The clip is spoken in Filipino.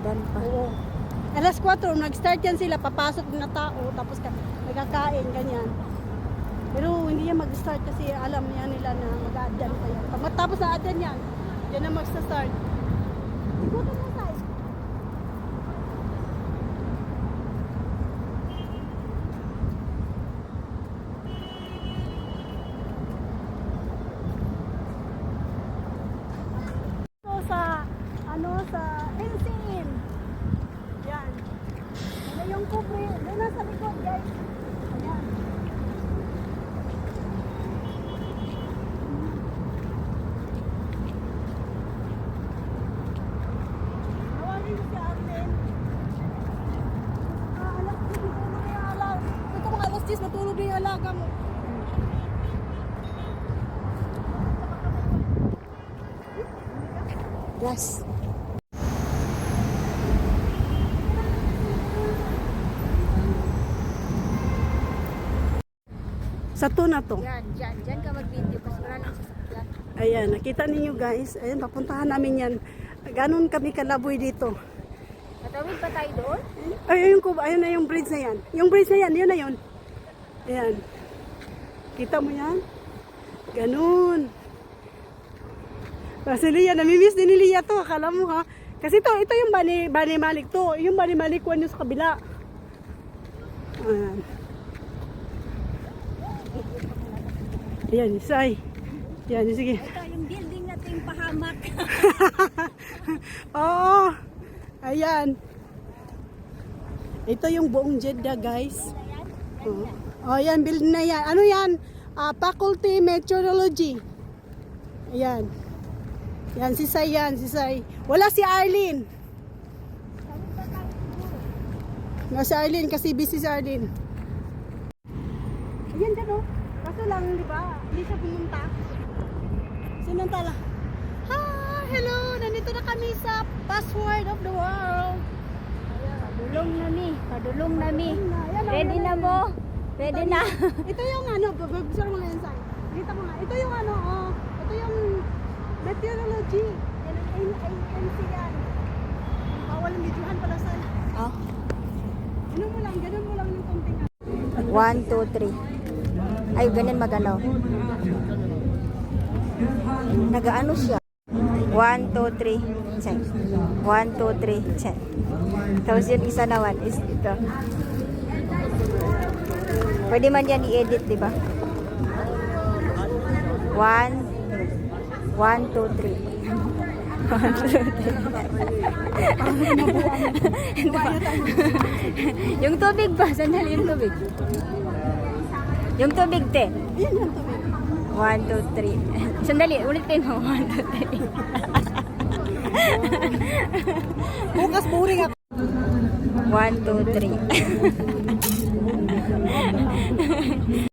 Tagal pa. Oo. Alas 4, nag-start yan sila, papasok na tao, tapos nagkakain, ganyan. Pero hindi yan mag-start kasi alam niya nila na mag-a-adyan pa yan. Matapos na adyan yan, yan na mag-start. Igutan mo tayo. Sa NCN. Yan. Ano yung kubre? Doon na sa likod, guys. Ayan. Tawagin ko si Arlen. Anak ko, matulog na yung alaga. Ito mga alas 10, matulog na yung alaga mo. Yes. Sa to na to. Diyan ka mag-video kasi wala nang sasakyan. Ayan, nakita ninyo guys. Ayan, papuntahan namin yan. Ganon kami kalaboy dito. Matawid pa tayo doon? Ay, ayun na yung bridge na yan. Yung bridge na yan, yun na yun. Ayan. Kita mo yan? Ganon. Kasi Lia, namimiss din ni Lia to. Akala mo ha. Kasi ito yung Bani Malik to. Yung Bani Malik 1 yung sa kabila. Ayan. Ayan, Isay. Ayan, sige. Ito yung building na ito yung pahamak. Oo. Ayan. Ito yung buong Jeddah, guys. Oh, ayan, building na yan. Ano yan? Faculty Meteorology. Ayan. Yan, si Sai yan, si Sai. Wala si Arlene. Wala si Arlene kasi busy si Arlene. Ayan dyan oh. Kaso lang, di ba? Hindi siya pumunta. Sinantala. Hi! Hello! Nandito na kami sa password of the world. Padulong nami. Padulong nami. Ayan, Ready na mo? Ready na. Ito yung ano, babagusar mo na yan, Sai. Kita mo nga. Ito yung ano, oh. Ito yung meteorology. Yan ang ANC yan. Bawal ang videohan pala, Sai. Oh. Ganun mo lang yung konting. 1, 2, 3. Ay, ganun magano. Nagaano siya? 1, 2, 3. Check. 1, 2, 3. Check. Tapos yung isa naman is ito. Pwede man yan i-edit, di ba? 1, 2, 3. 1, 2, 3. Yung tubig ba? Sandali yung tubig. Yung tubig, te. Ayan yung tubig. 1, 2, 3. Sandali, ulitin mo. 1, 2, 3. Bukas boring ako. 1, 2, 3.